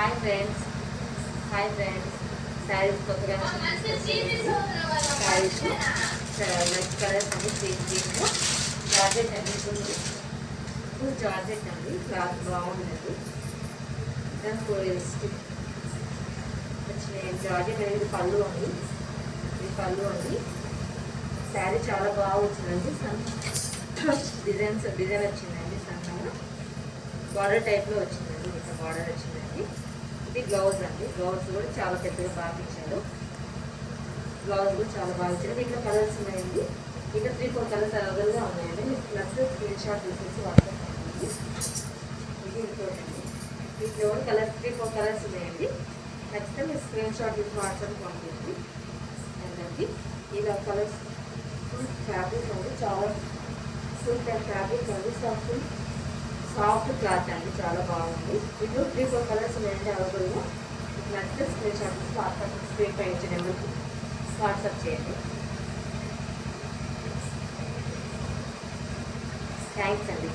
hi friends saris కొత్తగా saris next colours అండి గ్రీన్లో జార్జెట్ అండి ఫుల్ జార్జెట్ అండి క్లాత్ బాగుందండి వచ్చినాయి జార్జెట్ అనేది పళ్ళు అండి ఇది పళ్ళు అండి శారీ చాలా బాగా వచ్చిందండి డిజైన్ వచ్చిందండి సన్నగా బార్డర్ టైప్లో వచ్చిందండి ఇంకా బార్డర్ వచ్చిందండి ఇది బ్లౌజ్ అండి బ్లౌజ్ కూడా చాలా పెద్దగా బాగా ఇచ్చారు బ్లౌజ్ కూడా చాలా బాగా ఇచ్చారు దీంట్లో కలర్స్ ఉన్నాయండి ఇంకా 3-4 కలర్స్ అవైలబుల్గా ఉన్నాయండి మీకు నచ్చితే స్క్రీన్ షాట్ తీసేసి వాట్సాప్ చేయండి ఇది ఇంకోటండి దీంట్లో కూడా కలర్స్ 3-4 కలర్స్ ఉన్నాయండి నచ్చితే మీరు స్క్రీన్ షాట్ తీసి వాట్సాప్ పంపించండి అండి ఇలా కలర్స్ ఫుల్ ఫ్యాబ్రిక్ అండి చాలా ఫుల్ ఫ్యాబ్రిక్ అండి ఫుల్ సాఫ్ట్ క్లాత్ అండి చాలా బాగుంది వీటిలో 3-4 కలర్స్ ఉన్నాయండి అవైలబుల్గా మీకు నచ్చితే స్క్రీన్ షాట్ తీసి వాట్సాప్ స్క్రీన్ పై ఇచ్చిన నెంబర్కి వాట్సాప్ చేయండి థ్యాంక్స్ అండి